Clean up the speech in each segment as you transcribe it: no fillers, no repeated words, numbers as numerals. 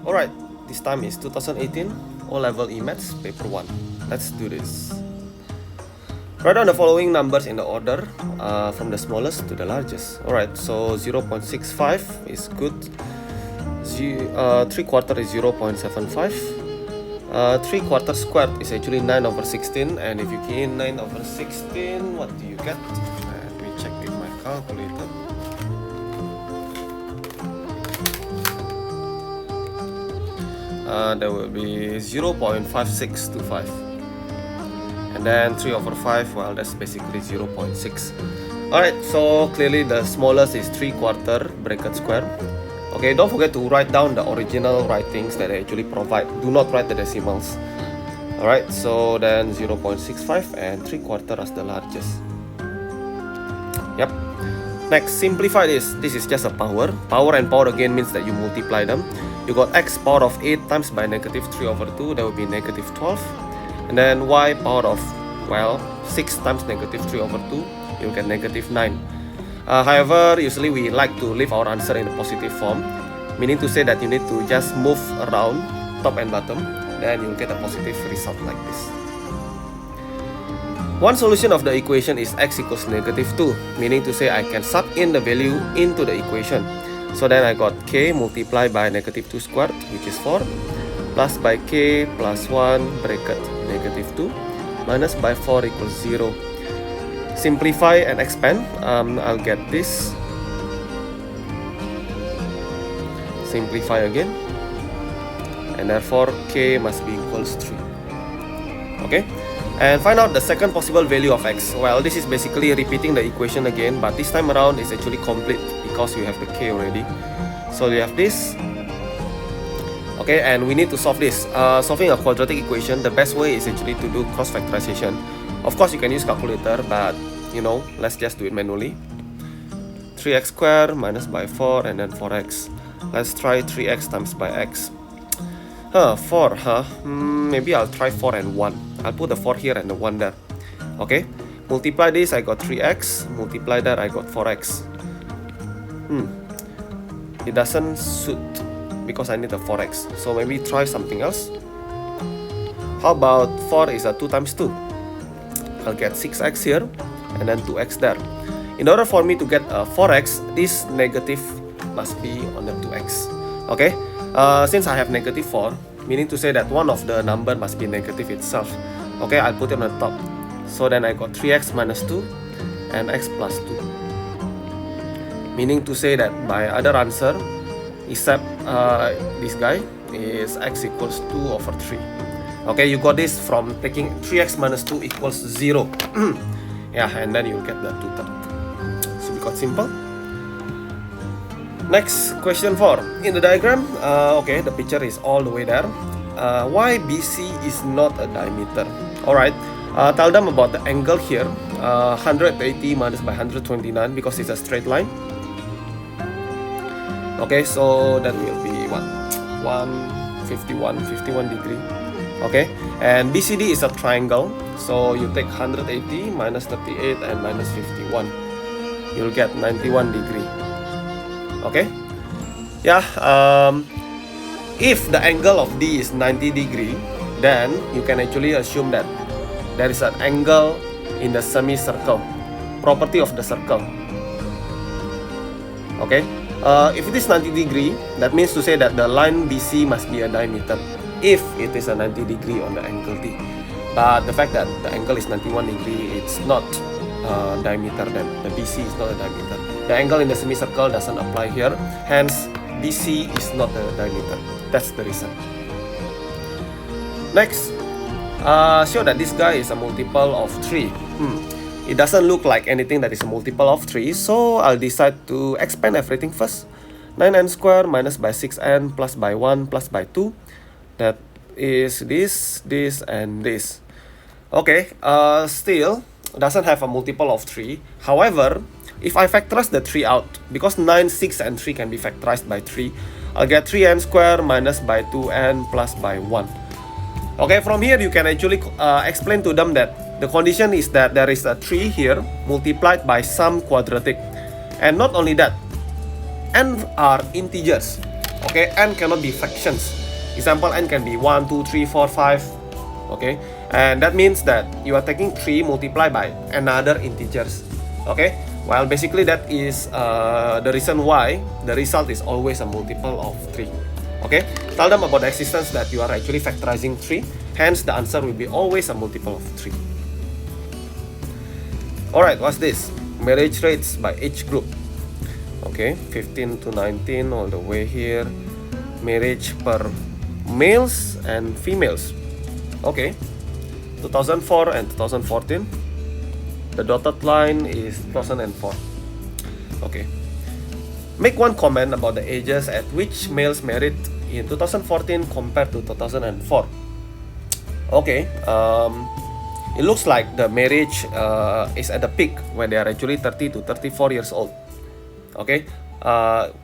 Alright, this time is 2018 O-Level E-Maths Paper 1. Let's do this. Write down the following numbers in the order from the smallest to the largest. Alright, so 0.65 is good. 3/4 is 0.75. 3/4 squared is actually 9/16, and if you key in 9/16, what do you get? Let me check with my calculator. There will be 0.5625, and then 3/5, well, that's basically 0.6. Alright, so clearly the smallest is 3/4 bracket square. Okay, don't forget to write down the original writings that I actually provide. Do not write the decimals. Alright, so then 0.65 and 3/4 as the largest. Yep. Next, simplify this. This is just a power. Power and power again means that you multiply them. You got x power of 8 times by -3/2, that will be -12. And then y power of, well, 6 times -3/2, you'll get -9. However, usually we like to leave our answer in a positive form, meaning to say that you need to just move around top and bottom, then you'll get a positive result like this. One solution of the equation is x equals -2, meaning to say I can sub in the value into the equation. So then I got k multiplied by -2 squared, which is 4, plus by k plus 1 bracket -2, minus by 4 equals 0. Simplify and expand, I'll get this. Simplify again, and therefore k must be equals 3. Okay, and find out the second possible value of x. Well, this is basically repeating the equation again, but this time around it's actually complete because you have the k already. So you have this. Okay, and we need to solve this. Solving a quadratic equation, the best way is actually to do cross factorization. Of course, you can use calculator, but you know, let's just do it manually. 3x squared minus by 4 and then 4x. Let's try 3x times by x. 4, maybe I'll try 4 and 1. I'll put the 4 here and the 1 there. Okay, multiply this, I got 3x. Multiply that, I got 4x. It doesn't suit because I need a 4x. So maybe try something else. How about 4 is a 2 times 2? I'll get 6x here and then 2x there. In order for me to get a 4x, this negative must be on the 2x. Okay, since I have -4, meaning to say that one of the number must be negative itself. Okay, I'll put it on the top. So then I got 3x minus 2 and x plus 2. Meaning to say that my other answer, except this guy, is x equals 2/3. Okay, you got this from taking 3x minus 2 equals 0. Yeah, and then you'll get the 2/3. So we got simple. Next, question 4. In the diagram, okay, the picture is all the way there. Why BC is not a diameter? Alright, tell them about the angle here. 180 minus by 129 because it's a straight line. Okay, so that will be what? 51 degree. Okay, and BCD is a triangle, so you take 180 minus 38 and minus 51, you'll get 91 degree. Okay, yeah, if the angle of D is 90 degree, then you can actually assume that there is an angle in the semicircle, property of the circle. Okay, if it is 90 degree, that means to say that the line BC must be a diameter if it is a 90 degree on the angle D. But the fact that the angle is 91 degree, it's not diameter, then the BC is not a diameter. The angle in the semicircle doesn't apply here, hence BC is not a diameter. That's the reason. Next, show that this guy is a multiple of 3. It doesn't look like anything that is a multiple of 3, so I'll decide to expand everything first. 9n squared minus by 6n plus by 1 plus by 2. That is this, and this. Okay, still doesn't have a multiple of 3. However, if I factorize the 3 out, because 9, 6, and 3 can be factorized by 3, I'll get 3n squared minus by 2n plus by 1. Okay, from here you can actually explain to them that the condition is that there is a 3 here multiplied by some quadratic. And not only that, n are integers. Okay, n cannot be fractions. Example, n can be 1, 2, 3, 4, 5. Okay, and that means that you are taking 3 multiplied by another integers. Okay, well, basically that is the reason why the result is always a multiple of 3. Okay, tell them about the existence that you are actually factorizing 3, hence the answer will be always a multiple of 3. Alright, what's this? Marriage rates by age group. Okay, 15 to 19 all the way here. Marriage per males and females. Okay, 2004 and 2014. The dotted line is 2004. Okay. Make one comment about the ages at which males married in 2014 compared to 2004. Okay, it looks like the marriage is at the peak when they are actually 30 to 34 years old. Okay,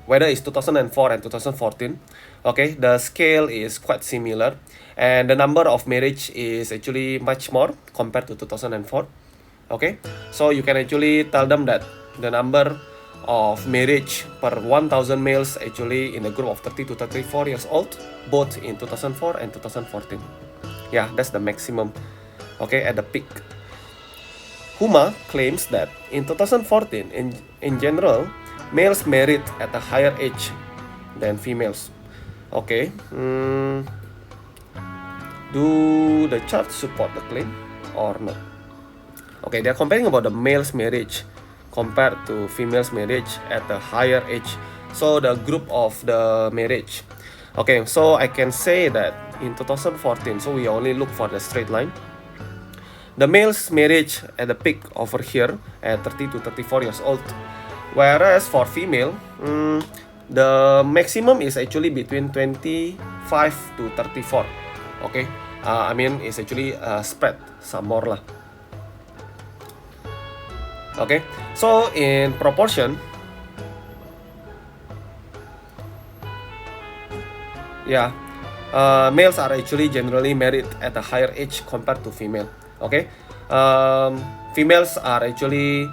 whether it's 2004 and 2014, okay, the scale is quite similar, and the number of marriage is actually much more compared to 2004. Okay, so you can actually tell them that the number of marriage per 1000 males actually in a group of 30 to 34 years old, both in 2004 and 2014. Yeah, that's the maximum. Okay, at the peak. Huma claims that in 2014, in general, males married at a higher age than females. Okay, do the chart support the claim or not? Okay, they are comparing about the males marriage compared to females marriage at a higher age. So the group of the marriage. Okay, so I can say that in 2014, so we only look for the straight line. The males marriage at the peak over here at 30 to 34 years old. Whereas for female, the maximum is actually between 25 to 34. Okay, I mean it's actually spread some more lah. Okay, so in proportion, yeah, males are actually generally married at a higher age compared to female. Okay, females are actually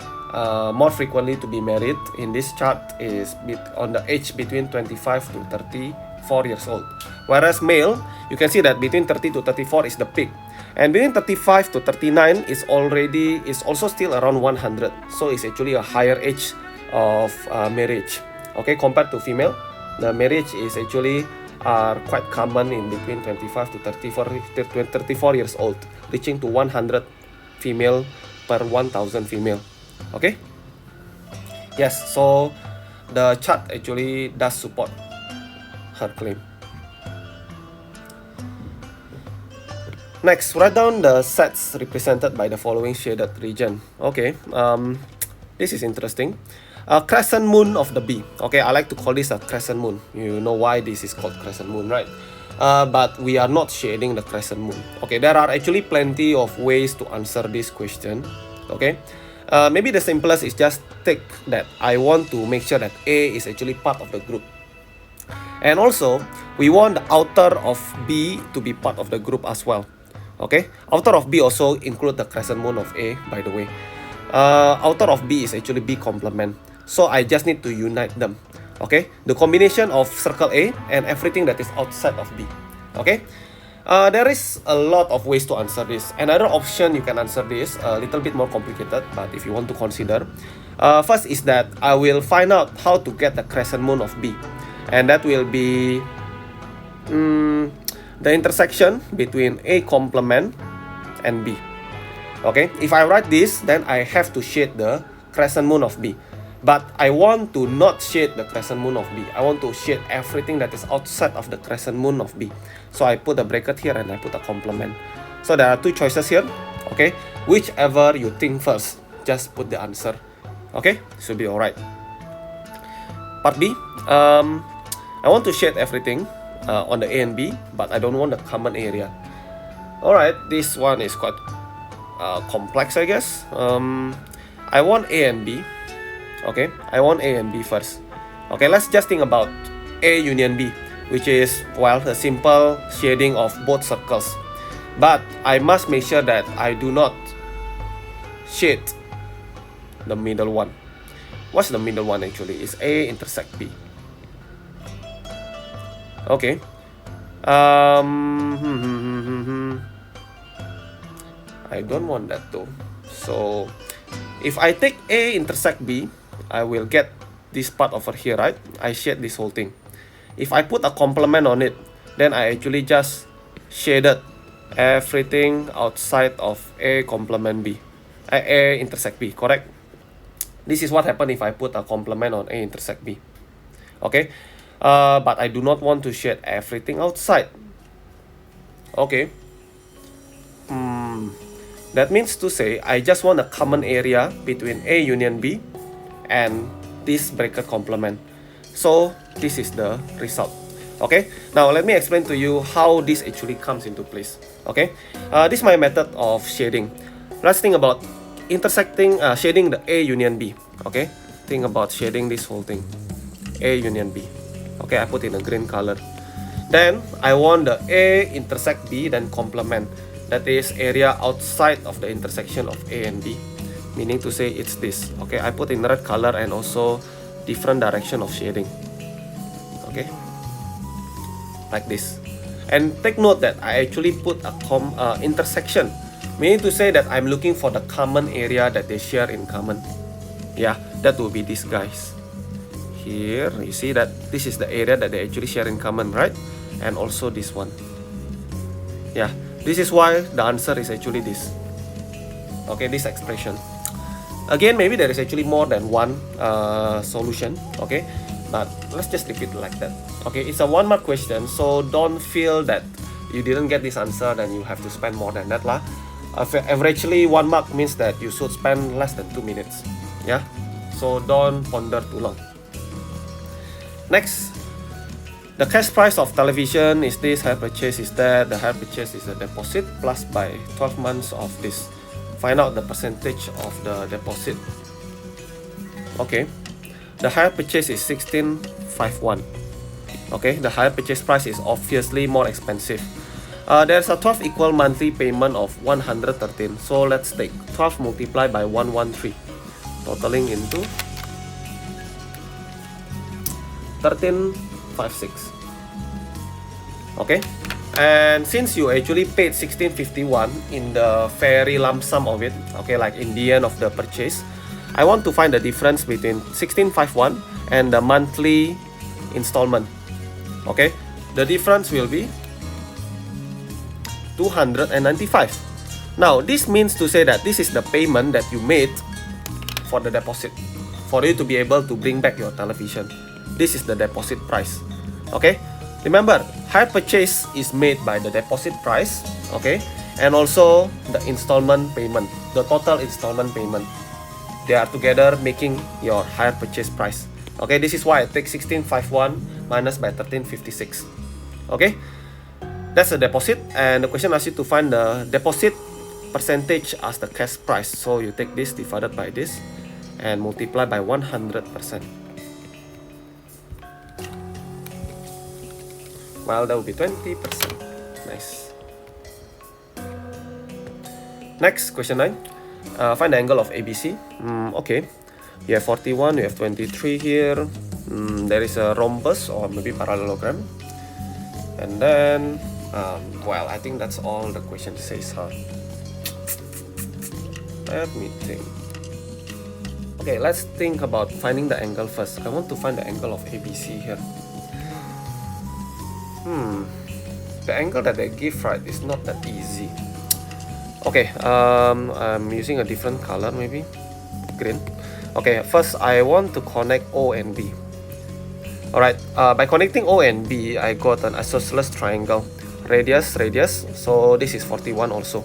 more frequently to be married in this chart is on the age between 25 to 34 years old. Whereas male, you can see that between 30 to 34 is the peak. And between 35 to 39 is also still around 100. So it's actually a higher age of marriage. Okay, compared to female, the marriage is actually quite common in between 25 to 34 years old, reaching to 100 female per 1000 female. Okay. Yes, so the chart actually does support her claim. Next, write down the sets represented by the following shaded region. Okay, this is interesting. A crescent moon of the bee. Okay, I like to call this a crescent moon. You know why this is called crescent moon, right? But we are not shading the crescent moon. Okay, there are actually plenty of ways to answer this question. Okay, maybe the simplest is just take that I want to make sure that A is actually part of the group. And also, we want the outer of B to be part of the group as well. Okay, outer of B also include the crescent moon of A, by the way. Outer of B is actually B complement. So I just need to unite them. Okay, the combination of circle A and everything that is outside of B. Okay, there is a lot of ways to answer this. Another option you can answer this a little bit more complicated, but if you want to consider, first is that I will find out how to get the crescent moon of B, and that will be the intersection between A complement and B. Okay, if I write this, then I have to shade the crescent moon of B. But I want to not shade the crescent moon of B. I want to shade everything that is outside of the crescent moon of B. So I put a bracket here and I put a complement. So there are two choices here. Okay, whichever you think first, just put the answer. Okay, should be alright. Part B, I want to shade everything on the A and B, but I don't want the common area. Alright, this one is quite complex, I guess. I want A and B. Okay, I want A and B first. Okay, let's just think about A union B, which is, well, a simple shading of both circles. But I must make sure that I do not shade the middle one. What's the middle one actually? It's A intersect B. Okay. I don't want that though. So if I take A intersect B, I will get this part over here, right? I shade this whole thing. If I put a complement on it, then I actually just shaded everything outside of A complement B. A intersect B, correct? This is what happened if I put a complement on A intersect B. Okay, but I do not want to shade everything outside. Okay. That means to say I just want a common area between A union B and this bracket complement. So this is the result. Okay, now let me explain to you how this actually comes into place. Okay, this is my method of shading. Let's think about shading the A union B. Okay, think about shading this whole thing, A union B. Okay, I put in a green color. Then I want the A intersect B, then complement. That is area outside of the intersection of A and B, meaning to say it's this. Okay, I put in red color and also different direction of shading. Okay, like this. And take note that I actually put a intersection, meaning to say that I'm looking for the common area that they share in common. Yeah, that will be these guys. Here, you see that this is the area that they actually share in common, right? And also this one. Yeah, this is why the answer is actually this. Okay, this expression. Again, maybe there is actually more than one solution. Okay, but let's just leave it like that. Okay, it's a 1 mark question, so don't feel that you didn't get this answer then you have to spend more than that lah. Averagely 1 mark means that you should spend less than 2 minutes. Yeah, so don't ponder too long. Next, the cash price of television is this, hire purchase is that, the hire purchase is the deposit plus by 12 months of this. Find out the percentage of the deposit. Okay, the hire purchase is 1651. Okay, the hire purchase price is obviously more expensive. There's a 12 equal monthly payment of 113. So let's take 12 multiplied by 113, totaling into 1356. Okay, and since you actually paid 1651 in the very lump sum of it, okay, like in the end of the purchase, I want to find the difference between 1651 and the monthly installment. Okay, the difference will be 295. Now this means to say that this is the payment that you made for the deposit, for you to be able to bring back your television. This is the deposit price. Okay, remember, hire purchase is made by the deposit price, okay, and also the installment payment, the total installment payment. They are together making your hire purchase price. Okay, this is why I take 1651 minus by 1356. Okay, that's the deposit, and the question asks you to find the deposit percentage as the cash price. So you take this divided by this and multiply by 100%. Well, that will be 20%. Nice. Next, question 9. Find the angle of ABC. Okay. You have 41, you have 23 here. There is a rhombus or maybe parallelogram. And then, well, I think that's all the question says, huh? Let me think. Okay, let's think about finding the angle first. I want to find the angle of ABC here. The angle that they give, right, is not that easy. Okay, I'm using a different color, maybe green. Okay, first I want to connect O and B. Alright, by connecting O and B, I got an isosceles triangle. Radius, so this is 41 also.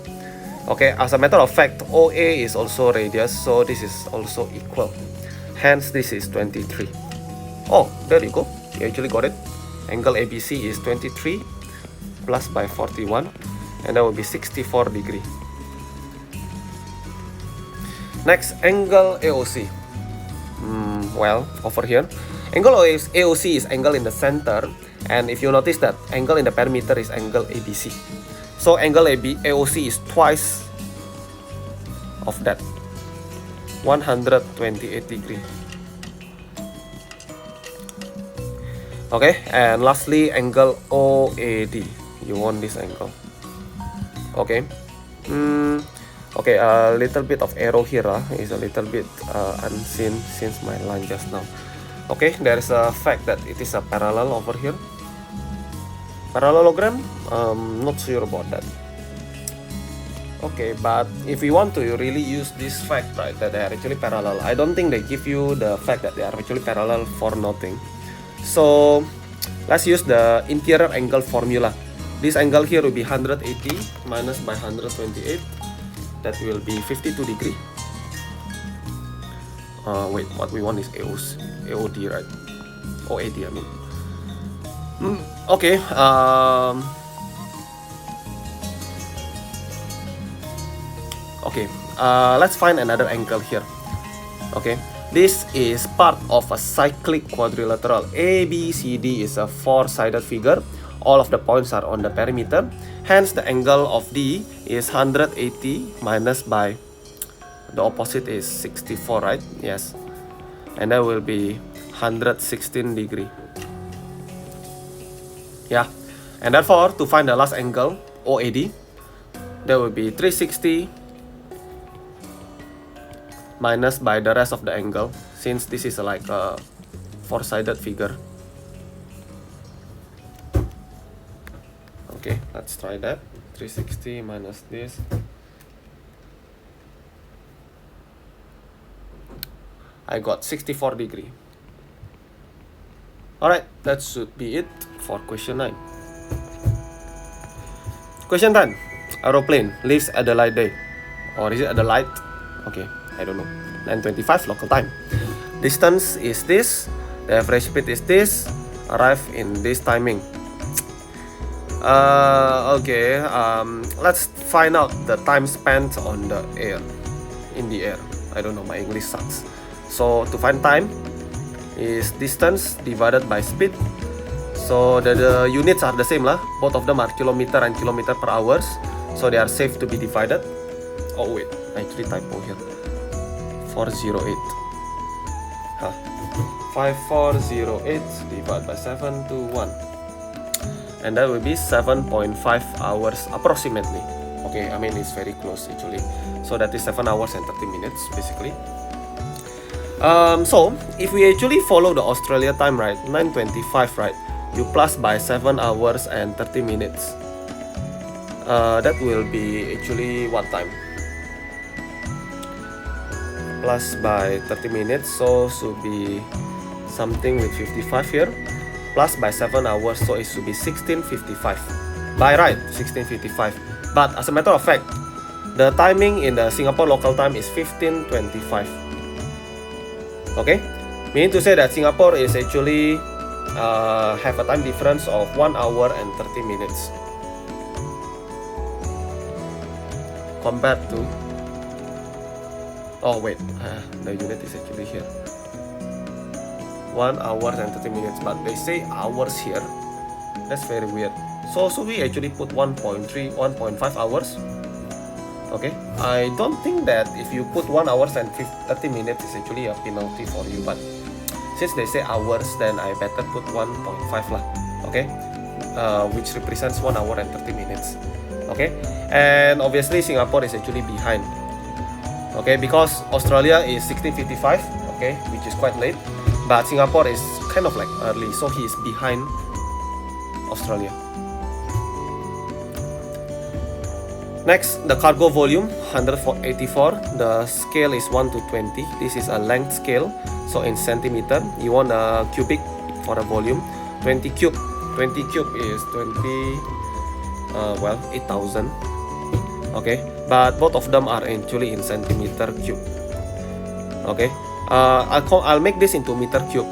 Okay, as a matter of fact, OA is also radius, so this is also equal. Hence, this is 23. Oh, there you go. You actually got it. Angle ABC is 23 plus by 41, and that will be 64 degree. Next, angle AOC. Well, over here, angle AOC is angle in the center, and if you notice that angle in the perimeter is angle ABC. So angle AOC is twice of that, 128 degree. Okay, and lastly, angle OAD. You want this angle. Okay. Okay, a little bit of arrow here is a little bit unseen since my line just now. Okay, there is a fact that it is a parallel over here. Parallelogram, not sure about that. Okay, but if we want to really use this fact, right, that they are actually parallel, I don't think they give you the fact that they are actually parallel for nothing. So let's use the interior angle formula. This angle here will be 180 minus by 128. That will be 52 degree. Wait, what we want is AOD, right? OAD, I mean. Okay. Okay. Let's find another angle here. Okay. This is part of a cyclic quadrilateral. ABCD is a four-sided figure. All of the points are on the perimeter. Hence, the angle of D is 180 minus by the opposite is 64, right? Yes. And that will be 116 degree. Yeah. And therefore, to find the last angle, OAD, that will be 360 minus by the rest of the angle, since this is like a four-sided figure. Okay, let's try that. 360 minus this. I got 64 degree. Alright, that should be it for question 9. Question 10. Aeroplane leaves Adelaide. Or is it Adelaide? Okay, I don't know. 9:25 local time. Distance is this. The average speed is this. Arrive in this timing. Okay, let's find out the time spent on the air, in the air. I don't know, my English sucks. So to find time is distance divided by speed. So the units are the same lah. Both of them are kilometer and kilometer per hours. So they are safe to be divided. Oh wait, I actually typo here. 408. 5408 divided by 721. And that will be 7.5 hours approximately. Okay, I mean it's very close actually. So that is 7 hours and 30 minutes basically. So if we actually follow the Australia time, right, 9:25, right, you plus by 7 hours and 30 minutes. That will be actually what time? Plus by 30 minutes, so should be something with 55 here. Plus by 7 hours, so it should be 16:55. By right, 16:55. But as a matter of fact, the timing in the Singapore local time is 15:25. Okay, meaning to say that Singapore is actually have a time difference of 1 hour and 30 minutes compared to. Oh wait, the unit is actually here. 1 hour and 30 minutes, but they say hours here. That's very weird. So should we actually put 1.5 hours? Okay, I don't think that if you put 1 hour and 30 minutes is actually a penalty for you, but since they say hours, then I better put 1.5 lah. Okay, which represents 1 hour and 30 minutes. Okay, and obviously Singapore is actually behind. Okay, because Australia is 16:55. Okay, which is quite late. But Singapore is kind of like early, so he is behind Australia. Next, the cargo volume 184. The scale is 1 to 20. This is a length scale, so in centimeter. You want a cubic for a volume. 20 cube. 20 cube is 8,000. Okay, but both of them are actually in centimeter cube. Okay. I'll make this into meter cube.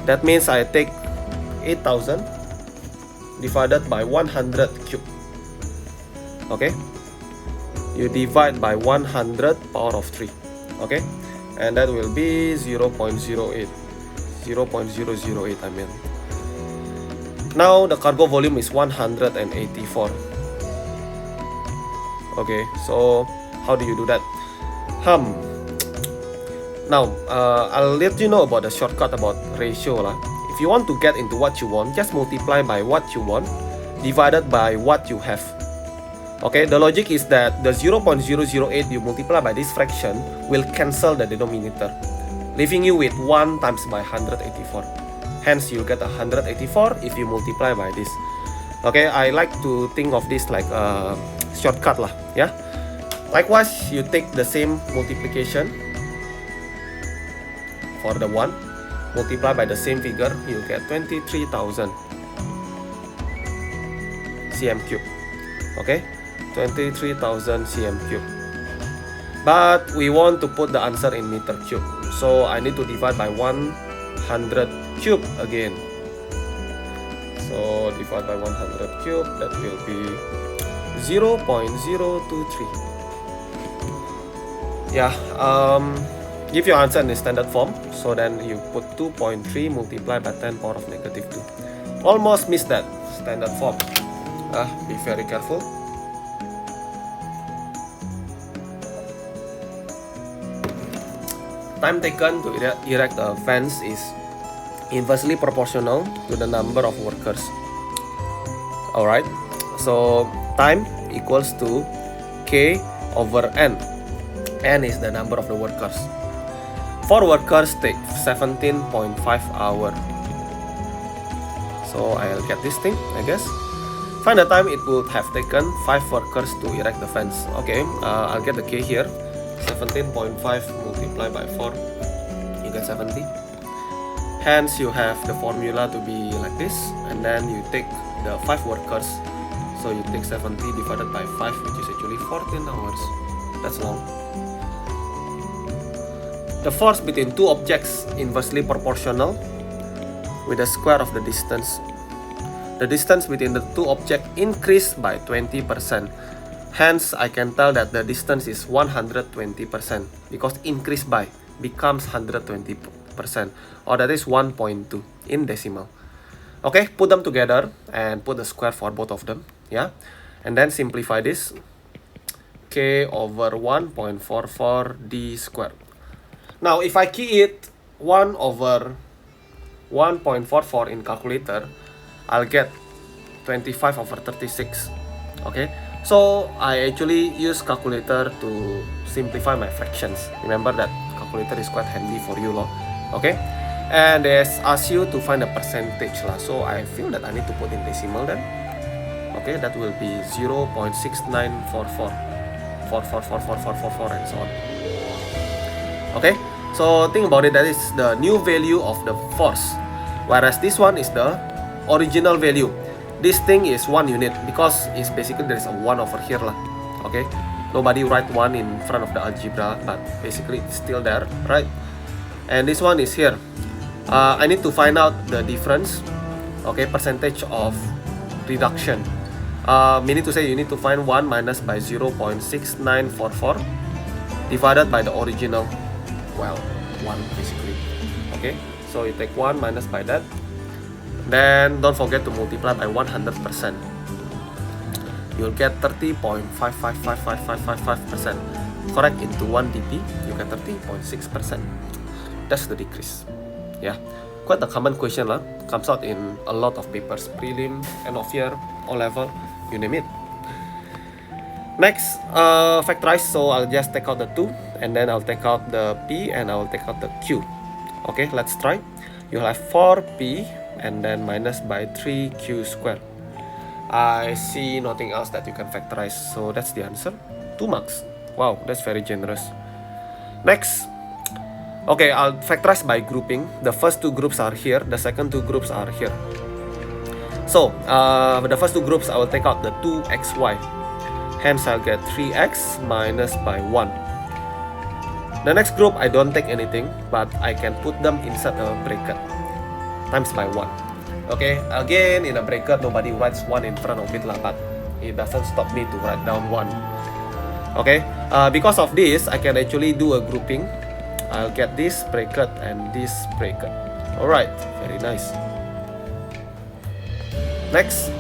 That means I take 8,000 divided by 100 cube. Okay, you divide by 100 power of 3. Okay, and that will be 0.08. 0.008 I mean. Now the cargo volume is 184. Okay, so how do you do that? Now, I'll let you know about the shortcut about ratio lah. If you want to get into what you want, just multiply by what you want divided by what you have. Okay, the logic is that the 0.008 you multiply by this fraction will cancel the denominator, leaving you with 1 times by 184. Hence, you'll get 184 if you multiply by this. Okay, I like to think of this like a shortcut lah, yeah. Likewise, you take the same multiplication for the 1, multiply by the same figure, you get 23,000 cm cube. Okay, 23,000 cm cube. But we want to put the answer in meter cube, so I need to divide by 100 cube again. So divide by 100 cube, that will be 0.023. Yeah, give your answer in the standard form. So then you put 2.3 multiplied by 10 power of negative 2. Almost missed that standard form. Be very careful. Time taken to erect a fence is inversely proportional to the number of workers. Alright, so time equals to K over N. N is the number of the workers. 4 workers take 17.5 hours. So I'll get this thing, I guess. Find the time it would have taken 5 workers to erect the fence. Okay, I'll get the K here. 17.5 multiplied by 4, you get 70. Hence, you have the formula to be like this, and then you take the 5 workers. So you take 70 divided by 5, which is actually 14 hours. That's long. The force between 2 objects inversely proportional with the square of the distance. The distance between the 2 objects increased by 20%. Hence, I can tell that the distance is 120% because increased by becomes 120%, or that is 1.2 in decimal. Okay, put them together and put the square for both of them, yeah, and then simplify this. K over 1.44 d squared. Now, if I key it 1 over 1.44 in calculator, I'll get 25 over 36. Okay, so I actually use calculator to simplify my fractions. Remember that calculator is quite handy for you, okay? And they ask you to find a percentage lah. So I feel that I need to put in decimal then. Okay, that will be 0.6944, 4444444 and so on. Okay, so think about it. That is the new value of the force, whereas this one is the original value. This thing is 1 unit because it's basically there is a 1 over here lah. Okay, nobody write 1 in front of the algebra, but basically it's still there, right? And this one is here. I need to find out the difference. Okay, percentage of reduction. Meaning to say you need to find 1 minus by 0.6944 divided by the original. Well, 1 basically. Okay, so you take 1 minus by that. Then don't forget to multiply by 100%. You'll get 30.555555%. Correct into 1 dp, you get 30.6%. That's the decrease. Yeah, quite a common question lah. Comes out in a lot of papers, prelim, end of year, O level, you name it. Next, factorize. So I'll just take out the 2, and then I'll take out the p, and I'll take out the q. Okay, let's try. You'll have 4p and then minus by 3q squared. I see nothing else that you can factorize, so that's the answer. 2 marks. Wow, that's very generous. Next. Okay, I'll factorize by grouping. The first 2 groups are here, the second 2 groups are here. So, the first 2 groups I will take out the 2xy. Hence, I'll get 3x minus by 1. The next group, I don't take anything, but I can put them inside a bracket. Times by 1. Okay, again, in a bracket, nobody writes 1 in front of it lah, but it doesn't stop me to write down 1. Okay, because of this, I can actually do a grouping. I'll get this bracket and this bracket. Alright, very nice. Next,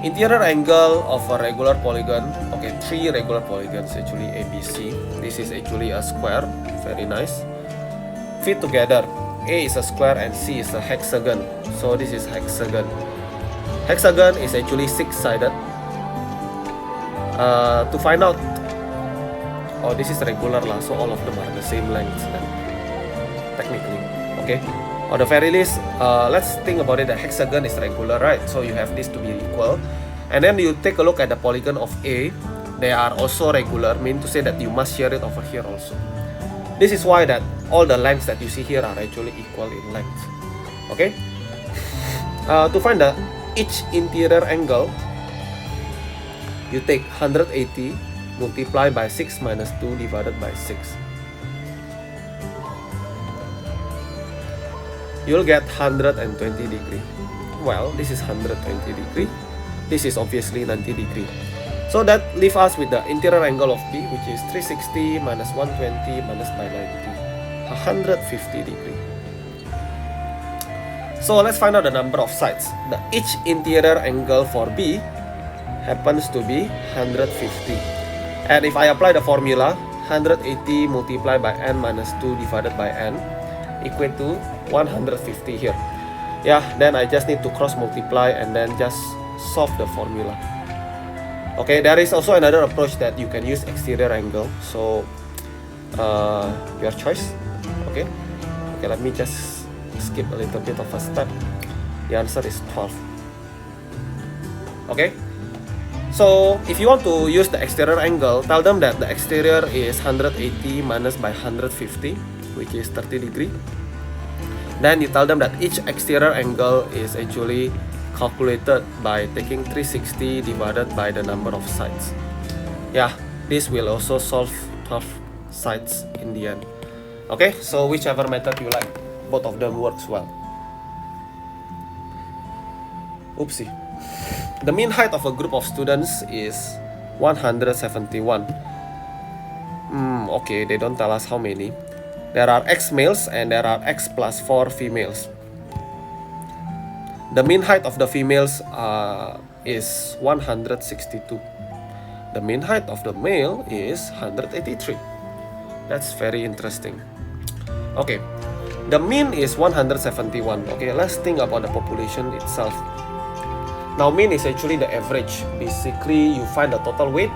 interior angle of a regular polygon. Okay, 3 regular polygons actually, ABC. This is actually a square. Very nice. Fit together. A is a square and C is a hexagon. So this is hexagon. Hexagon is actually 6-sided. To find out, oh, this is regular lah, so all of them are the same length then, technically. Okay, or the very least, let's think about it. The hexagon is regular, right? So you have this to be equal, and then you take a look at the polygon of A. They are also regular, mean to say that you must share it over here also. This is why that all the lengths that you see here are actually equal in length. Okay. To find the each interior angle, you take 180 multiplied by 6 minus 2 divided by 6. You'll get 120 degree. Well, this is 120 degree. This is obviously 90 degree. So that leaves us with the interior angle of B, which is 360 minus 120 minus by 90, 150 degree. So let's find out the number of sides. The each interior angle for B happens to be 150. And if I apply the formula, 180 multiplied by n minus 2 divided by n equate to 150 here. Yeah, then I just need to cross multiply and then just solve the formula. Okay, there is also another approach that you can use exterior angle. So your choice. Okay, let me just skip a little bit of a step. The answer is 12. Okay, so if you want to use the exterior angle, tell them that the exterior is 180 minus by 150, which is 30 degree. Then you tell them that each exterior angle is actually calculated by taking 360 divided by the number of sides. Yeah, this will also solve 12 sides in the end. Okay, so whichever method you like, both of them works well. Oopsie. The mean height of a group of students is 171. Okay, they don't tell us how many. There are X males and there are X plus 4 females. The mean height of the females is 162. The mean height of the male is 183. That's very interesting. Okay, the mean is 171. Okay, let's think about the population itself. Now, mean is actually the average. Basically, you find the total weight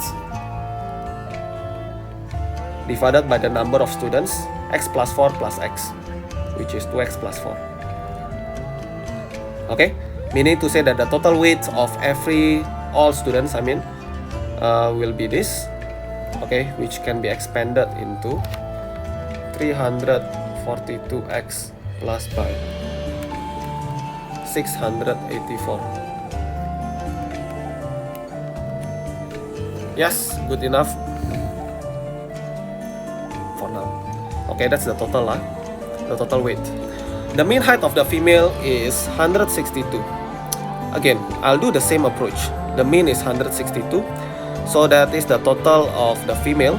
divided by the number of students, x plus 4 plus x, which is 2x plus 4. Okay, meaning to say that the total weight of all students, will be this. Okay, which can be expanded into 342x plus by 684. Yes, good enough for now. Okay, that's the total the total weight. The mean height of the female is 162. Again, I'll do the same approach. The mean is 162. So that is the total of the female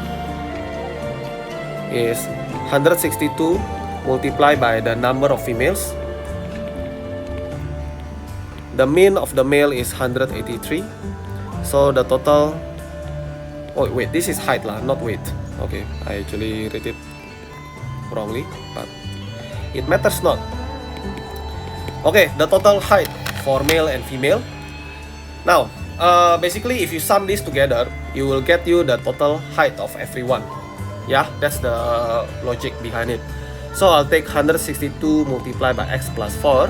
is 162 multiplied by the number of females. The mean of the male is 183. So the total... Oh wait, this is height lah, not weight. Okay, I actually read it wrongly, but it matters not. Okay, the total height for male and female. Now, basically if you sum this together, you will get you the total height of everyone. Yeah, that's the logic behind it. So I'll take 162 multiplied by x plus 4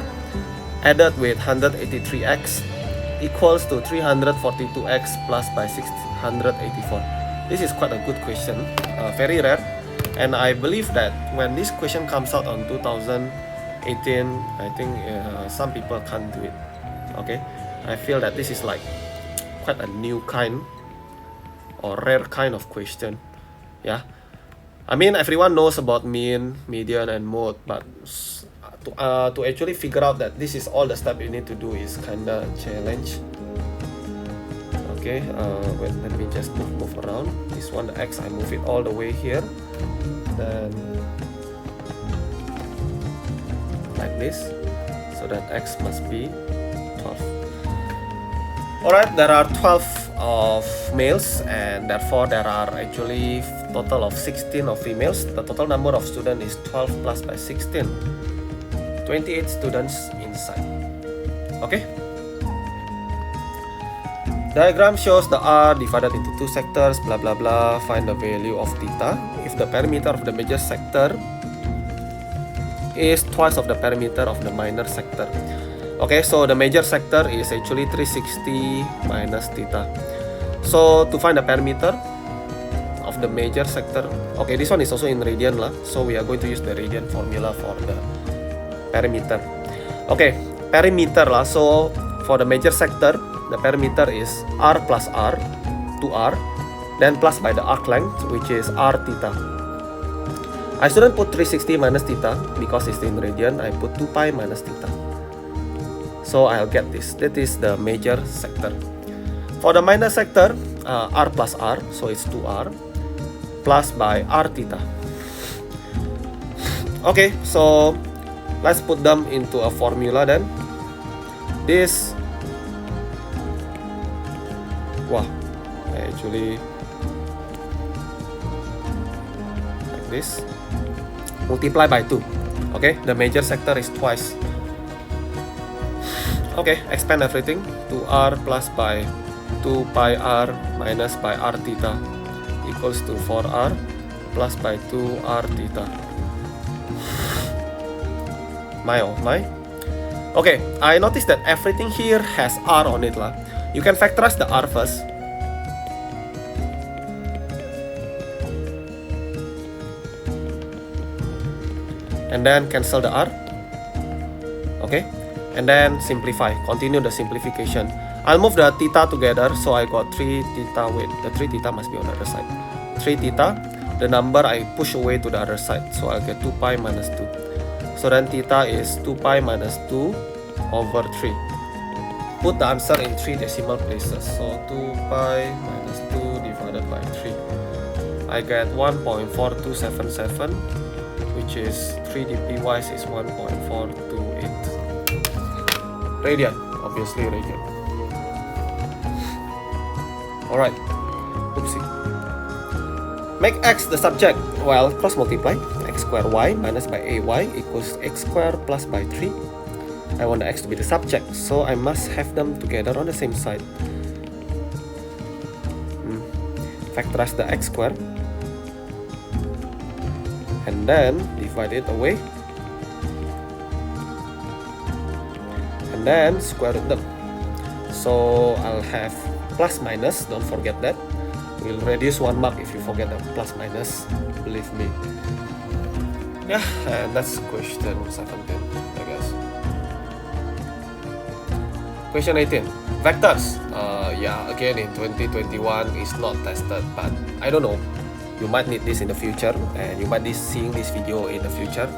added with 183x equals to 342x plus by 684. This is quite a good question, very rare. And I believe that when this question comes out on 2018, I think some people can't do it. Okay, I feel that this is like quite a new kind or rare kind of question. Yeah, everyone knows about mean, median, and mode, but to actually figure out that this is all the stuff you need to do is kinda challenge. Okay, wait, let me just move around. This one, the x, I move it all the way here. Then like this, so that x must be 12. Alright, there are 12 of males and therefore there are actually total of 16 of females. The total number of students is 12 plus by 16, 28 students inside. Okay. Diagram shows the R divided into two sectors, blah blah blah. Find the value of theta if the perimeter of the major sector is twice of the perimeter of the minor sector. Okay, so the major sector is actually 360 minus theta. So to find the perimeter of the major sector, okay, this one is also in radian lah. So we are going to use the radian formula for the perimeter. Okay, perimeter lah. So for the major sector, the perimeter is R plus R, 2R, then plus by the arc length, which is R theta. I shouldn't put 360 minus theta because it's in radian. I put 2 pi minus theta. So I'll get this. That is the major sector. For the minor sector, R plus R, so it's 2R, plus by R theta. Okay, so let's put them into a formula then. This, wow, actually like this, multiply by 2. Okay, the major sector is twice. Okay, expand everything. 2R plus by 2 pi R minus by R theta equals to 4R plus by 2R theta. My oh my. Okay, I noticed that everything here has R on it lah. You can factorize the R first. And then cancel the R. Okay, and then simplify. Continue the simplification. I'll move the theta together, so I got 3 theta. Wait, the 3 theta must be on the other side. 3 theta, the number I push away to the other side, so I'll get 2 pi minus 2. So then theta is 2 pi minus 2 over 3. Put the answer in 3 decimal places. So 2 pi minus 2 divided by 3. I get 1.4277, which is 3 dp wise is 1.428. Radian, obviously radian. Alright, oopsie. Make x the subject. Well, cross multiply. X square y minus by ay equals x square plus by 3. I want the x to be the subject, so I must have them together on the same side. Factorize the x square. And then divide it away. And then square root them. So I'll have plus minus, don't forget that. We'll reduce 1 mark if you forget the plus minus, believe me. Yeah, and that's question 17, I guess. Question 18. Vectors. Yeah, again in 2021 is not tested, but I don't know. You might need this in the future, and you might be seeing this video in the future,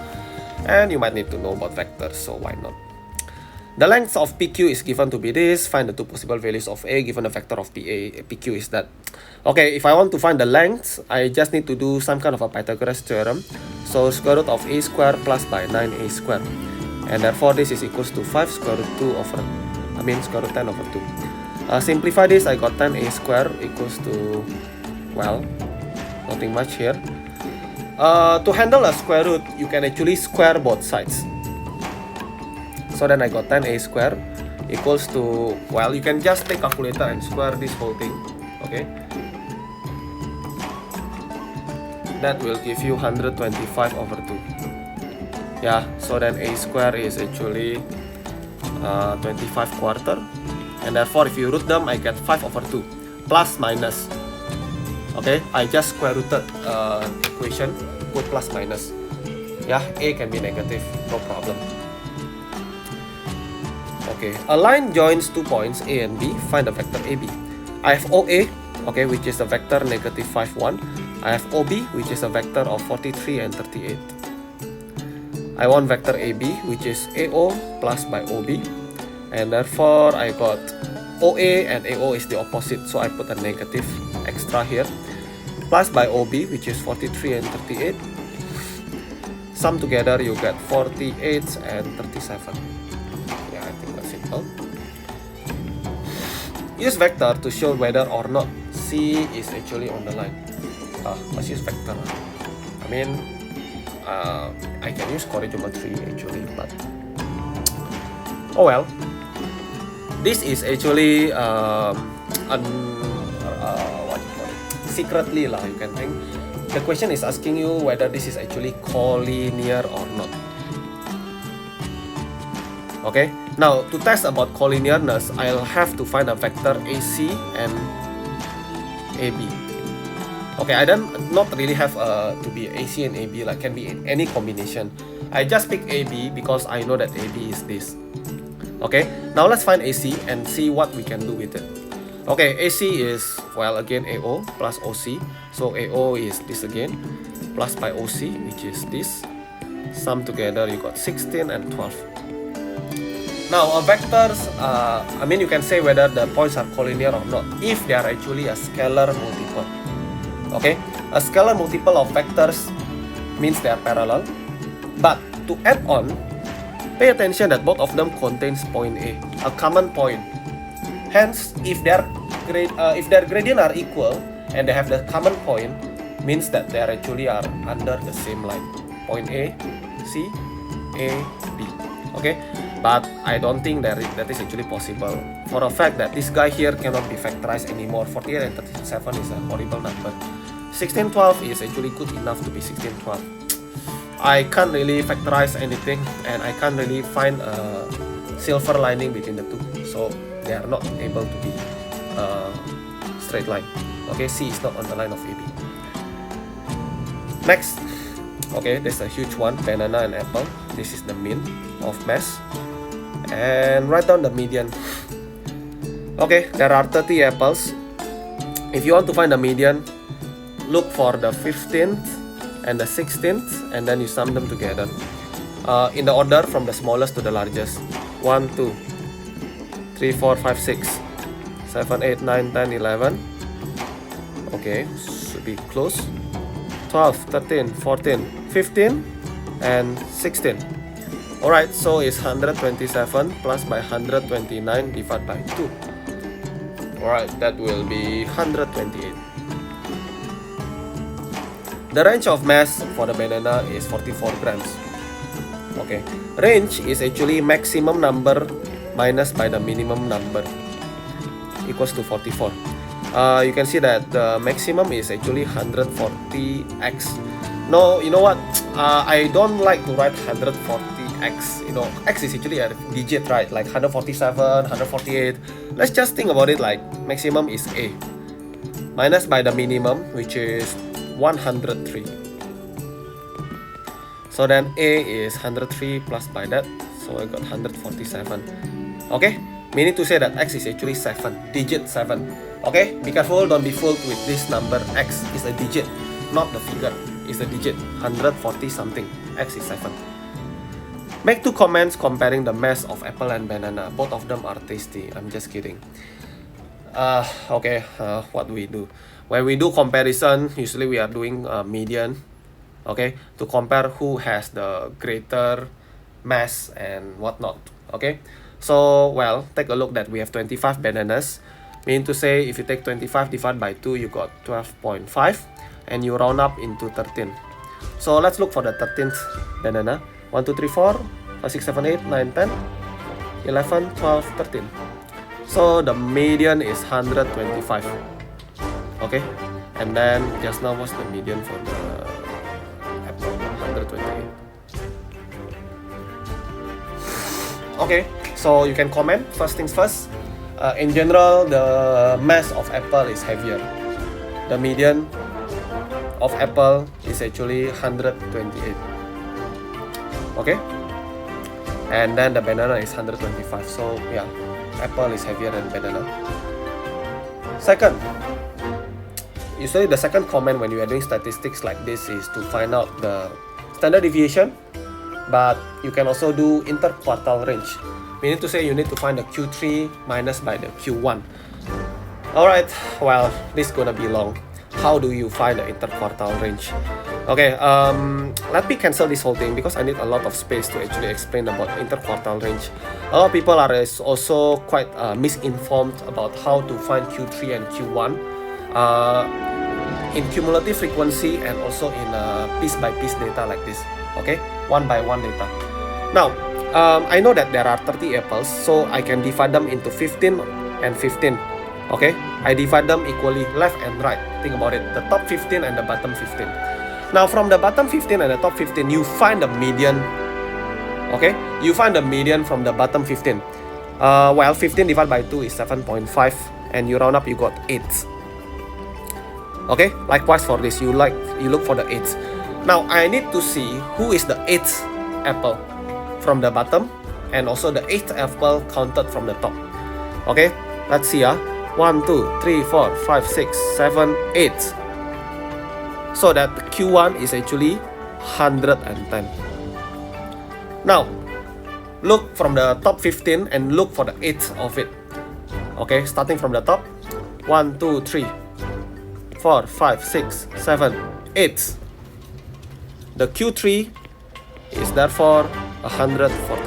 and you might need to know about vectors, so why not? The length of PQ is given to be this. Find the two possible values of A given the vector of PQ is that. Okay, if I want to find the length, I just need to do some kind of a Pythagoras theorem. So square root of A square plus by 9A square. And therefore this is equals to 5 square root 2 over, square root 10 over 2. Simplify this, I got 10A square equals to, well, nothing much here. To handle a square root, you can actually square both sides. So then I got 10A square equals to, well, you can just take calculator and square this whole thing. Okay, that will give you 125 over 2. Yeah, so then A square is actually 25 quarter, and therefore if you root them, I get 5 over 2 plus minus. Okay, I just square rooted equation, put plus minus. Yeah, A can be negative, no problem. Okay, a line joins 2 points A and B. Find the vector AB. I have OA, okay, which is a vector negative 5, 1. I have OB, which is a vector of 43 and 38. I want vector AB, which is AO plus by OB. And therefore, I got OA and AO is the opposite, so I put a negative extra here. Plus by OB, which is 43 and 38. Sum together, you get 48 and 37. Yeah, I think that's simple. Use vector to show whether or not C is actually on the line. Let's use vector. I can use choreometry actually, but oh well. This is actually what you call it? Secretly lah, you can think. The question is asking you whether this is actually collinear or not. Okay, now to test about collinearness, I'll have to find a vector AC and AB. Okay, I don't not really have to be AC and AB, like can be any combination. I just pick AB because I know that AB is this. Okay, now let's find AC and see what we can do with it. Okay, AC is, well, again AO plus OC. So AO is this again, plus by OC, which is this. Sum together, you got 16 and 12. Now, vectors, I mean, you can say whether the points are collinear or not if they are actually a scalar multiple. Okay, a scalar multiple of vectors means they are parallel. But to add on, pay attention that both of them contains point a common point. Hence, if their gradient are equal and they have the common point, means that they are actually under the same line. Point A, C, A, B. Okay, but I don't think that is actually possible. For a fact that this guy here cannot be factorized anymore. 48 and 37 is a horrible number. 1612 is actually good enough to be 1612. I can't really factorize anything, and I can't really find a silver lining between the two, so they are not able to be straight line. Okay, C is not on the line of AB. Next, okay, there's a huge one, banana and apple. This is the mean of mass, and write down the median. Okay, there are 30 apples. If you want to find the median, look for the 15th and the 16th, and then you sum them together in the order from the smallest to the largest. 1, 2, 3, 4, 5, 6, 7, 8, 9, 10, 11. Okay, should be close. 12, 13, 14, 15, and 16. Alright, so it's 127 plus by 129 divided by 2. Alright, that will be 128. The range of mass for the banana is 44 grams. Okay, range is actually maximum number minus by the minimum number equals to 44. You can see that the maximum is actually 140x. No, you know what? I don't like to write 140x. You know, x is actually a digit, right? Like 147, 148. Let's just think about it like maximum is A minus by the minimum, which is 103. So then A is 103 plus by that, so I got 147. Okay, meaning to say that x is actually 7, digit 7. Okay, be careful, don't be fooled with this number. X is a digit, not the figure. It's a digit, 140 something. X is 7. Make 2 comments comparing the mass of apple and banana. Both of them are tasty. I'm just kidding. Okay, what do we do? When we do comparison, usually we are doing median. Okay, to compare who has the greater mass and whatnot. Okay, so well, take a look that we have 25 bananas. Meaning to say, if you take 25 divided by 2, you got 12.5, and you round up into 13. So let's look for the 13th banana. 1, 2, 3, 4, 5, 6, 7, 8, 9, 10, 11, 12, 13. So the median is 125. Okay, and then just now what's the median for the apple? 128. Okay, so you can comment. First things first. In general, the mass of apple is heavier. The median of apple is actually 128. Okay, and then the banana is 125. So yeah, apple is heavier than banana. Second, usually the second comment when you are doing statistics like this is to find out the standard deviation, but you can also do interquartile range. Meaning to say you need to find the Q3 minus by the Q1. Alright, well, this is gonna be long. How do you find the interquartile range? Okay, let me cancel this whole thing because I need a lot of space to actually explain about interquartile range. A lot of people are also quite misinformed about how to find Q3 and Q1. in cumulative frequency and also in piece by piece data like this. Okay, one by one data. Now, I know that there are 30 apples, so I can divide them into 15 and 15. Okay, I divide them equally left and right. Think about it, the top 15 and the bottom 15. Now from the bottom 15 and the top 15, you find the median. Okay, you find the median from the bottom 15. Well, 15 divided by 2 is 7.5, and you round up, you got 8. Okay, likewise for this, you look for the 8. Now I need to see who is the 8th apple from the bottom, and also the 8th apple counted from the top. Okay, let's see. 1, 2, 3, 4, 5, 6, 7, 8. So that Q1 is actually 110. Now, look from the top 15 and look for the 8th of it. Okay, starting from the top. 1, 2, 3, 4, 5, 6, 7, 8. The Q3 is therefore 144.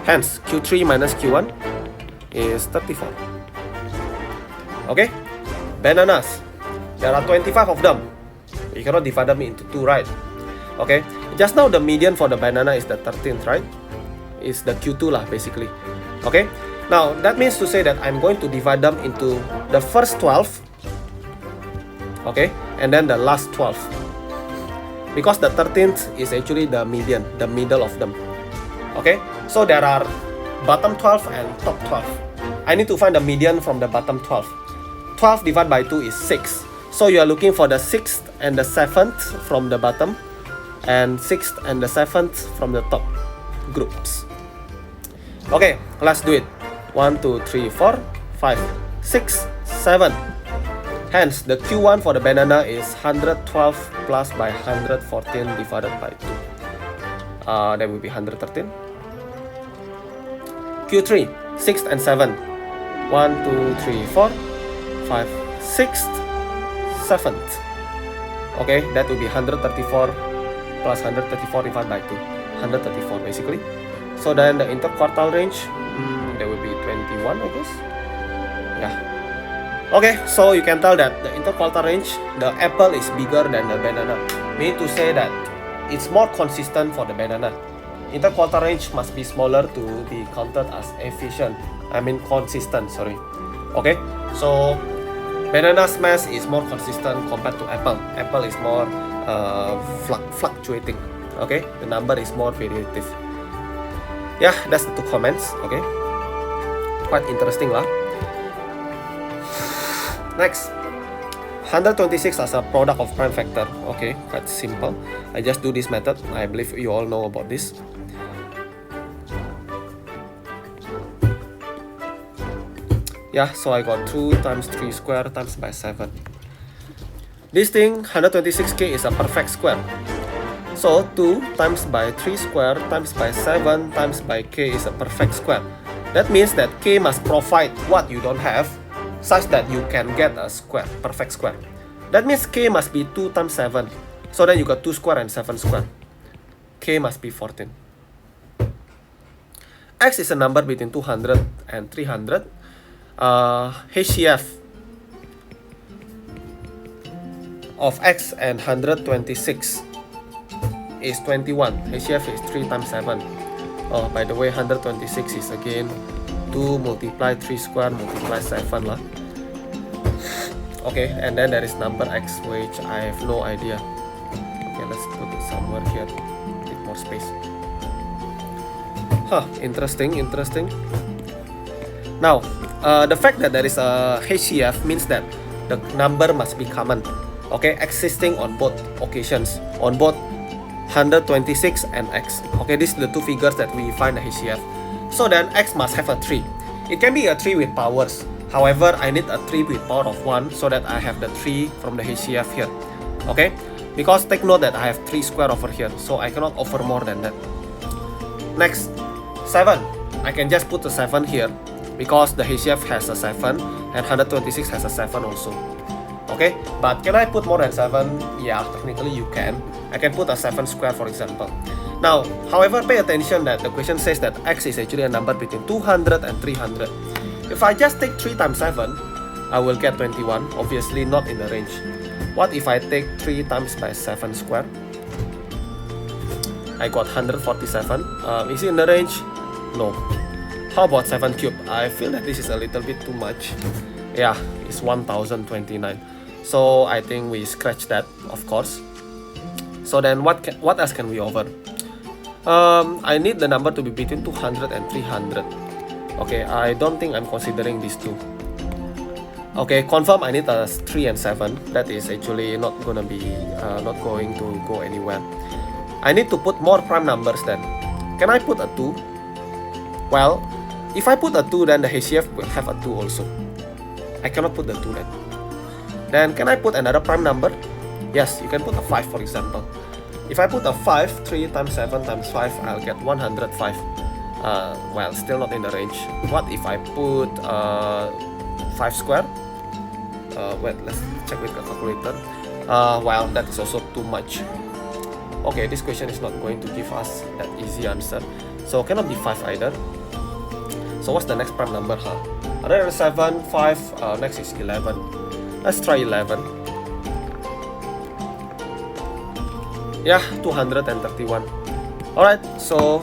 Hence, Q3 minus Q1 is 34. Okay, bananas. There are 25 of them. You cannot divide them into 2, right? Okay, just now the median for the banana is the 13th, right? It's the Q2 lah, basically. Okay, now that means to say that I'm going to divide them into the first 12, okay, and then the last 12. Because the 13th is actually the median, the middle of them. Okay, so there are bottom 12 and top 12. I need to find the median from the bottom 12. 12 divided by 2 is 6. So you are looking for the 6th and the 7th from the bottom, and 6th and the 7th from the top groups. Okay, let's do it. 1, 2, 3, 4, 5, 6, 7. Hence, the Q1 for the banana is 112 plus by 114 divided by 2. That will be 113. Q3, 6th and 7th. 1, 2, 3, 4, 5, 6th, 7th. Okay, that will be 134 plus 134 divided by 2. 134 basically. So then the interquartile range, there will be 21, I guess. Yeah. Okay, so you can tell that the interquartile range, the apple is bigger than the banana. Meaning to say that it's more consistent for the banana. Interquartile range must be smaller to be counted as efficient. I mean consistent, sorry. Okay, so banana's mass is more consistent compared to apple. Apple is more fluctuating. Okay, the number is more variative. Yeah, that's the 2 comments. Okay, quite interesting lah. Next, 126 as a product of prime factor. Okay, quite simple. I just do this method. I believe you all know about this. Yeah, so I got 2 times 3 square times by 7. This thing, 126k, is a perfect square. So 2 times by 3 square times by 7 times by k is a perfect square. That means that k must provide what you don't have, such that you can get a square, perfect square. That means k must be 2 times 7. So then you got 2 square and 7 square. K must be 14. X is a number between 200 and 300. HCF of X and 126 is 21. HCF is 3 times 7. Oh, by the way, 126 is again 2 multiply 3 square multiply 7 lah. Okay, and then there is number X, which I have no idea. Okay, let's put it somewhere here. A bit more space. Interesting. Now, the fact that there is a HCF means that the number must be common. Okay, existing on both occasions, on both 126 and X. Okay, these are the 2 figures that we find the HCF. So then X must have a 3. It can be a 3 with powers. However, I need a 3 with power of 1 so that I have the 3 from the HCF here. Okay, because take note that I have 3 square over here, so I cannot offer more than that. Next, 7. I can just put the 7 here because the HCF has a 7 and 126 has a 7 also. Okay, but can I put more than 7? Yeah, technically you can. I can put a 7 square, for example. Now, however, pay attention that the question says that X is actually a number between 200 and 300. If I just take 3 times 7, I will get 21, obviously not in the range. What if I take 3 times by 7 square? I got 147. Is it in the range? No. How about 7 cube? I feel that this is a little bit too much. Yeah, it's 1029. So I think we scratch that, of course. So then what else can we offer? I need the number to be between 200 and 300. Okay, I don't think I'm considering these two. Okay, confirm I need a 3 and 7. That is actually not gonna be not going to go anywhere. I need to put more prime numbers then. Can I put a 2? Well, if I put a 2, then the HCF will have a 2 also. I cannot put the 2 then. Then can I put another prime number? Yes, you can put a 5 for example. If I put a 5, 3 times 7 times 5, I'll get 105. Well, still not in the range. What if I put 5 square? Wait, let's check with the calculator. Well, that is also too much. Okay, this question is not going to give us that easy answer. So cannot be 5 either. So what's the next prime number? Other than 7, 5, next is 11. Let's try 11. Yeah, 231. Alright, so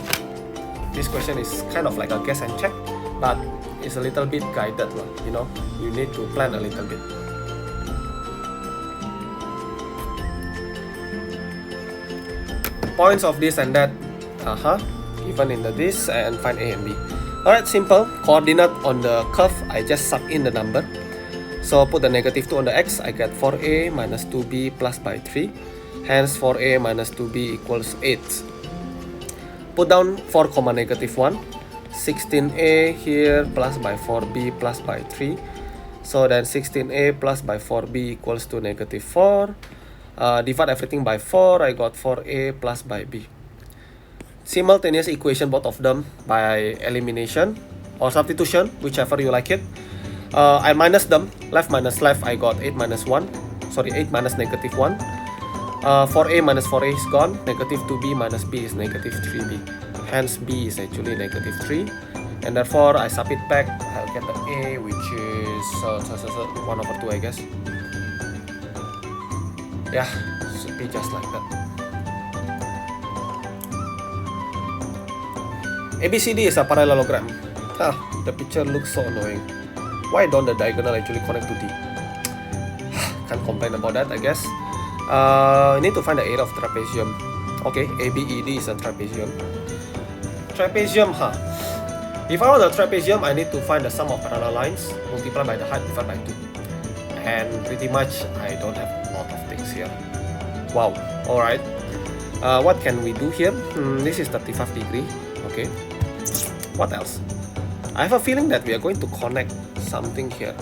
this question is kind of like a guess and check, but it's a little bit guided, you know. You need to plan a little bit. Points of this and that, given in the this, and find A and B. Alright, simple. Coordinate on the curve, I just sub in the number. So put the negative 2 on the x, I get 4a minus 2b plus by 3. Hence 4a minus 2b equals 8. Put down 4 comma negative 1. 16a here plus by 4b plus by 3. So then 16a plus by 4b equals to negative 4. Divide everything by 4, I got 4a plus by b. Simultaneous equation both of them by elimination or substitution, whichever you like it. I minus them, left minus left, I got 8 minus 1. Sorry, 8 minus negative 1. 4a minus 4a is gone. Negative 2b minus b is negative 3b. Hence b is actually negative 3. And therefore I sub it back, I'll get the a, which is 1 over 2, I guess. Yeah, should be just like that. ABCD is a parallelogram. The picture looks so annoying. Why don't the diagonal actually connect to D? Can't complain about that, I guess. Need to find the area of trapezium. Okay, ABED is a trapezium. Trapezium, if I want the trapezium, I need to find the sum of parallel lines, multiply by the height divided by 2. And pretty much, I don't have a lot of things here. Wow, alright. What can we do here? This is 35 degree. Okay. What else? I have a feeling that we are going to connect something here.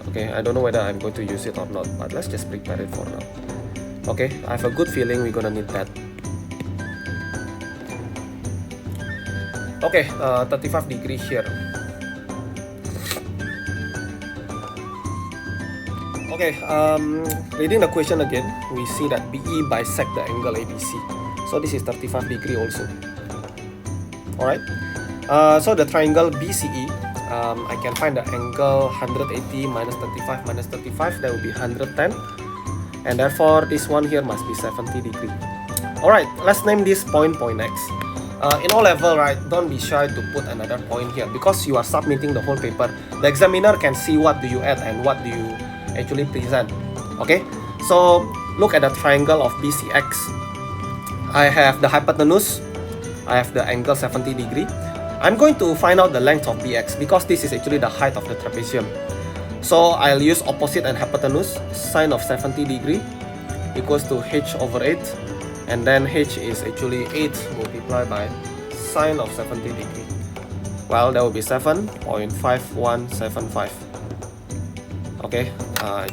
Okay, I don't know whether I'm going to use it or not, but let's just prepare it for now. Okay, I have a good feeling we're gonna need that. Okay, 35 degree here. Okay, reading the question again, we see that BE bisect the angle ABC. So this is 35 degree also. Alright, so the triangle BCE, I can find the angle 180 minus 35 minus 35, that will be 110. And therefore this one here must be 70 degree. Alright, let's name this point X. In O-level, right, don't be shy to put another point here because you are submitting the whole paper. The examiner can see what do you add and what do you actually present. Okay, so look at the triangle of BCX. I have the hypotenuse, I have the angle 70 degree. I'm going to find out the length of BX because this is actually the height of the trapezium. So I'll use opposite and hypotenuse. Sine of 70 degree equals to h over 8. And then h is actually 8 multiplied by sine of 70 degree. Well, that will be 7.5175. Okay,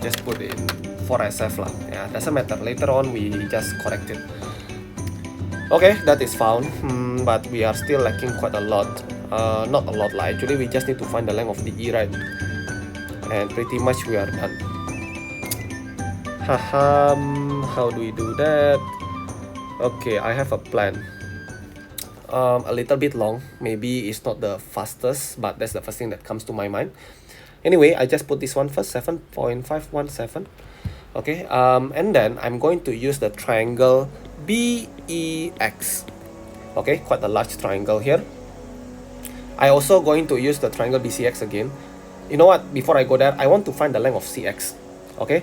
just put in for SF lah. Yeah, doesn't matter. Later on we just correct it. Okay, that is found, but we are still lacking quite a lot. Not a lot lah. Actually, we just need to find the length of the E, right? And pretty much we are done. How do we do that? Okay, I have a plan. A little bit long. Maybe it's not the fastest, but that's the first thing that comes to my mind. Anyway, I just put this one first, 7.517. Okay, and then I'm going to use the triangle BEX. Okay, quite a large triangle here. I also going to use the triangle BCX again. You know what, before I go there, I want to find the length of CX. Okay,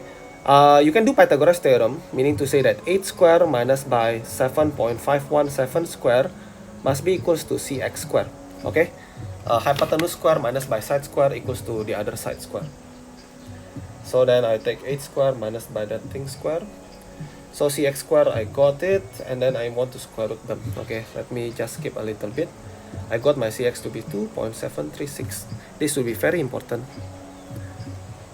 you can do Pythagoras theorem, meaning to say that 8 square minus by 7.517 square must be equals to CX square. Okay, hypotenuse square minus by side square equals to the other side square. So then I take 8 square minus by that thing square. So CX square, I got it, and then I want to square root them. Okay, let me just skip a little bit. I got my CX to be 2.736. This will be very important.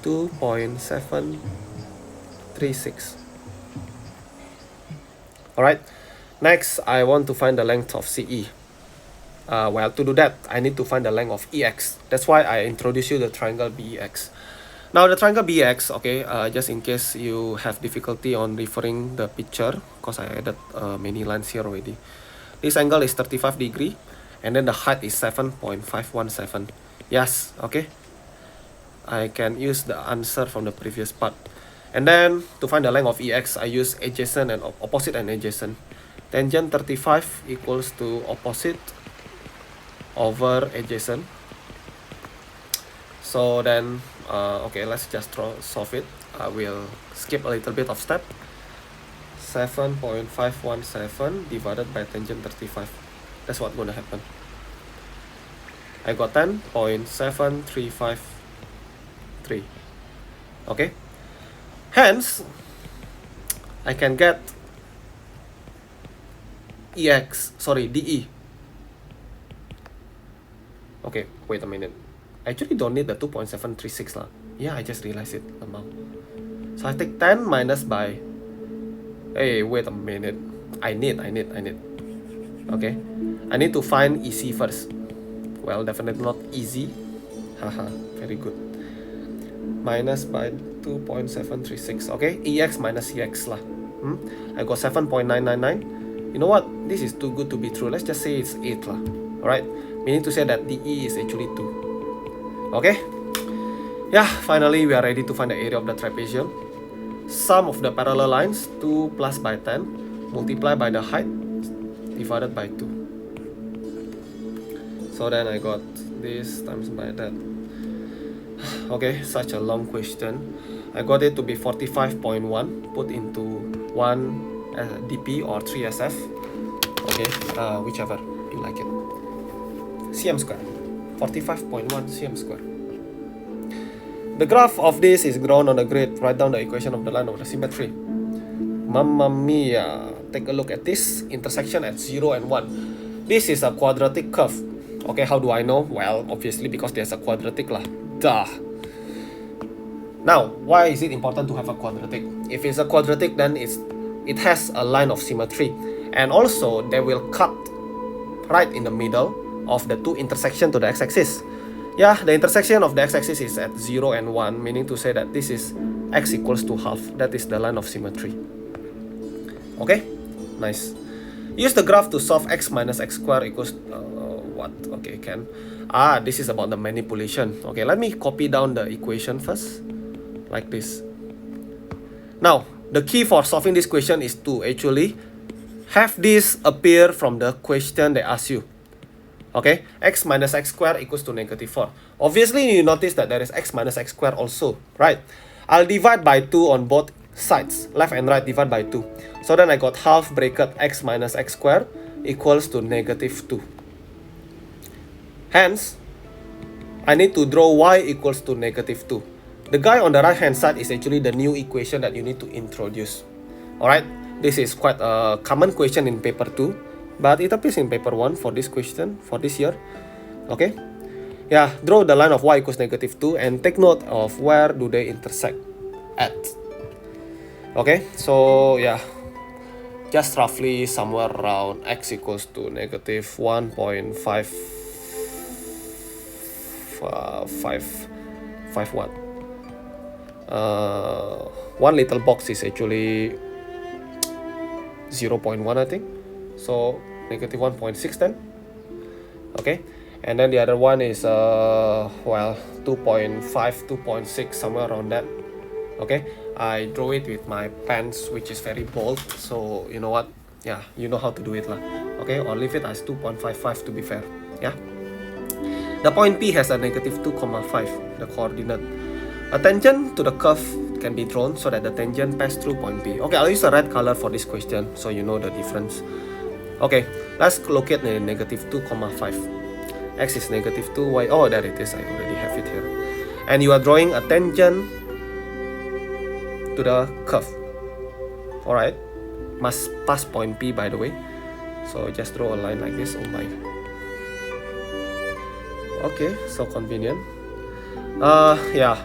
2.736. Alright, next I want to find the length of CE. Well, to do that, I need to find the length of EX. That's why I introduce you the triangle BEX. Now the triangle BX, okay, just in case you have difficulty on referring the picture, because I added many lines here already. This angle is 35 degree, and then the height is 7.517. Yes, okay. I can use the answer from the previous part. And then to find the length of EX, I use adjacent and opposite and adjacent. Tangent 35 equals to opposite over adjacent. So then, okay, let's just solve it. I will skip a little bit of step. 7.517 divided by tangent 35. That's what's gonna happen. I got 10.7353. Okay. Hence, I can get DE. Okay, wait a minute. I actually don't need the 2.736 lah. Yeah, I just realized it. So I take 10 minus by... Hey, wait a minute. I need. Okay. I need to find EC first. Well, definitely not easy. Haha, very good. Minus by 2.736. Okay, EX minus EX lah. I got 7.999. You know what? This is too good to be true. Let's just say it's 8 lah. Alright, meaning to say that DE is actually 2. Okay, yeah, finally we are ready to find the area of the trapezium. Sum of the parallel lines, 2 plus by 10, multiplied by the height, divided by 2. So then I got this times by that. Okay, such a long question. I got it to be 45.1, put into 1 dp or 3 SF. Okay, whichever you like it. Cm square. 45.1 cm square. The graph of this is drawn on the grid. Write down the equation of the line of the symmetry. Mamma mia. Take a look at this intersection at 0 and 1. This is a quadratic curve. Okay, how do I know? Well, obviously because there's a quadratic lah. Duh. Now, why is it important to have a quadratic? If it's a quadratic, then it has a line of symmetry. And also, they will cut right in the middle of the two intersections to the x-axis. Yeah, the intersection of the x-axis is at 0 and 1, meaning to say that this is x equals to half. That is the line of symmetry. Okay, nice. Use the graph to solve x minus x squared equals what? Okay, can. This is about the manipulation. Okay, let me copy down the equation first, like this. Now, the key for solving this question is to actually have this appear from the question they ask you. Okay, x minus x squared equals to -4. Obviously, you notice that there is x minus x squared also, right? I'll divide by 2 on both sides, left and right, divide by 2. So then I got half bracket x minus x squared equals to -2. Hence, I need to draw y equals to -2. The guy on the right hand side is actually the new equation that you need to introduce. Alright, this is quite a common question in paper 2. But it appears in paper 1 for this question, for this year. Okay. Yeah, draw the line of y equals -2 and take note of where do they intersect at. Okay, so yeah, just roughly somewhere around x equals to -1.551. One little box is actually 0.1, I think. So -1.6 then. Okay, and then the other one is well, 2.5, 2.6, somewhere around that. Okay, I draw it with my pens, which is very bold, so you know what, yeah, you know how to do it lah. Okay, or leave it as 2.55 to be fair. Yeah, the point P has a negative 2,5, the coordinate. A tangent to the curve can be drawn so that the tangent pass through point P. Okay, I'll use a red color for this question so you know the difference. Okay, let's locate the negative 2,5. X is negative 2, Y, oh there it is, I already have it here. And you are drawing a tangent to the curve. Alright, must pass point P by the way. So just draw a line like this, oh my. Okay, so convenient. Yeah,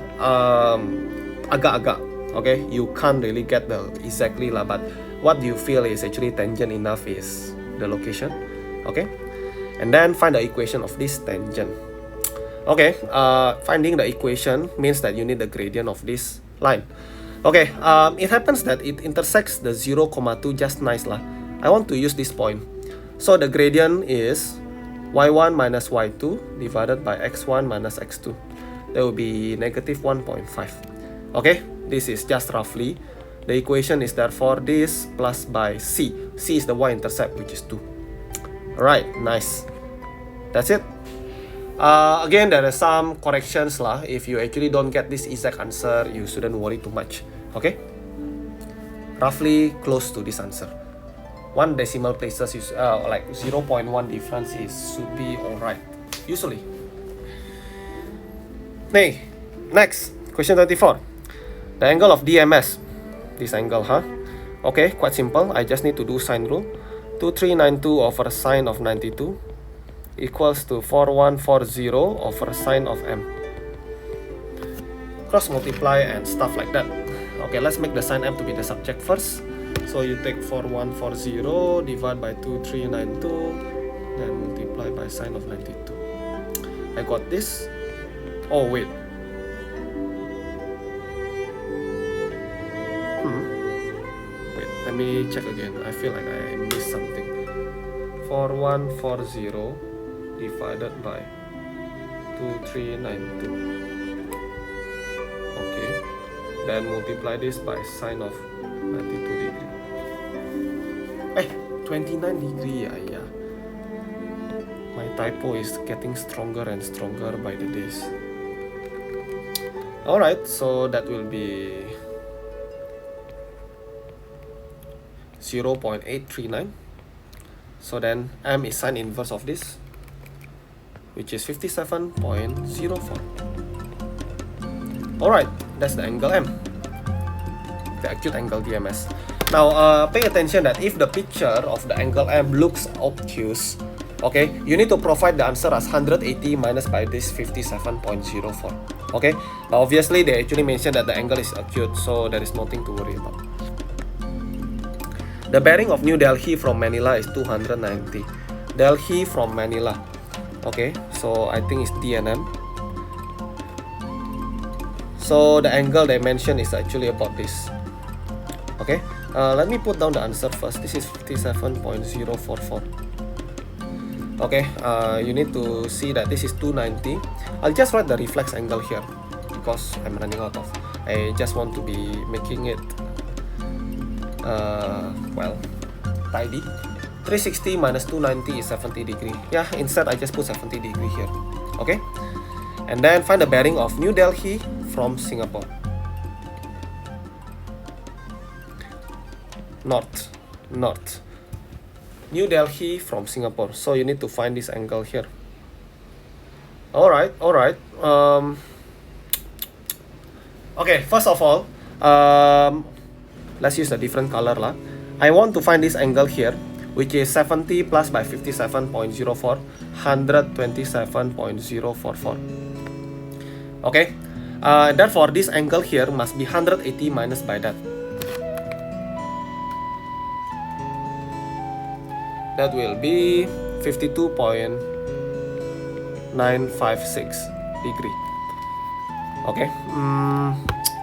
agak-agak. Okay, you can't really get the exactly lah, but what you feel is actually tangent enough is the location. Okay, and then find the equation of this tangent. Okay, finding the equation means that you need the gradient of this line. Okay, it happens that it intersects the 0,2 just nice lah. I want to use this point. So the gradient is y1 minus y2 divided by x1 minus x2. That will be negative 1.5. Okay, this is just roughly. The equation is therefore this plus by c. C is the y-intercept, which is 2. Alright, nice. That's it. Again, there are some corrections lah. If you actually don't get this exact answer, you shouldn't worry too much. Okay, roughly close to this answer. 1 decimal places is like 0.1 difference should be alright usually. Next, question 34. The angle of DMS. This angle, huh? Okay, quite simple. I just need to do sine rule. 2392 over sine of 92 equals to 4140 over sine of m. Cross multiply and stuff like that. Okay, let's make the sine m to be the subject first. So you take 4140 divide by 2392, then multiply by sine of 92. I got this. Oh wait. Wait, let me check again. I feel like I missed something. 4140 divided by 2392. Okay. Then multiply this by sine of 92 degree. 29 degree. Yeah. My typo is getting stronger and stronger by the days. Alright, so that will be 0.839. So then m is sine inverse of this, which is 57.04. Alright, that's the angle m, the acute angle DMS. Now pay attention that if the picture of the angle m looks obtuse, okay, you need to provide the answer as 180 minus by this 57.04. Okay, but obviously they actually mentioned that the angle is acute, so there is nothing to worry about. The bearing of New Delhi from Manila is 290. Delhi from Manila. Okay, so I think it's D and M. So the angle they mentioned is actually about this. Okay, let me put down the answer first. This is 57.044. Okay, you need to see that this is 290. I'll just write the reflex angle here because I'm running out of. I just want to be making it well, tidy. 360 minus 290 is 70 degree. Yeah, instead I just put 70 degree here. Okay, and then find the bearing of New Delhi from Singapore. North. New Delhi from Singapore. So you need to find this angle here. Alright. Okay, first of all, let's use a different color lah. I want to find this angle here, which is 70 plus by 57.04, 127.044. Okay, therefore this angle here must be 180 minus by that. That will be 52.956 degree. Okay,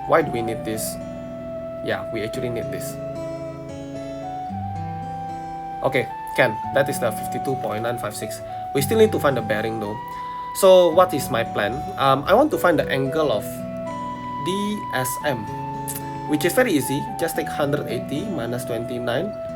why do we need this? Yeah, we actually need this. Okay, that is the 52.956, We still need to find the bearing though. So what is my plan? I want to find the angle of DSM, which is very easy. Just take 180 minus 29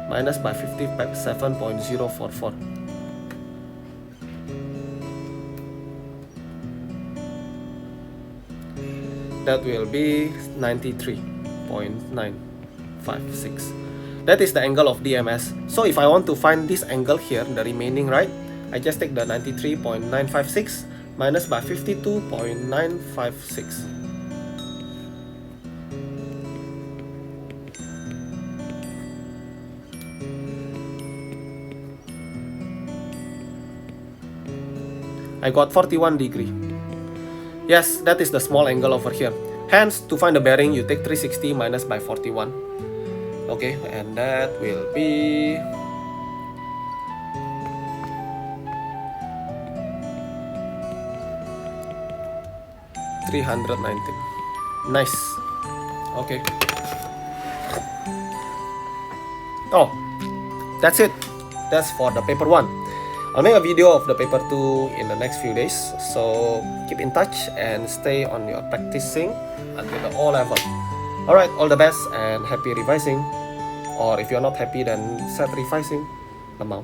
minus by 57.044. That will be 93.956. That is the angle of DMS. So if I want to find this angle here, the remaining, right, I just take the 93.956 minus by 52.956. I got 41 degree. Yes, that is the small angle over here. Hence, to find the bearing, you take 360 minus by 41. Okay, and that will be 319. Nice. Okay. Oh, that's it. That's for the paper 1. I'll make a video of the paper 2 in the next few days. So keep in touch and stay on your practicing until the O level. Alright, all the best and happy revising. Or if you're not happy, then sad revising. Lemau.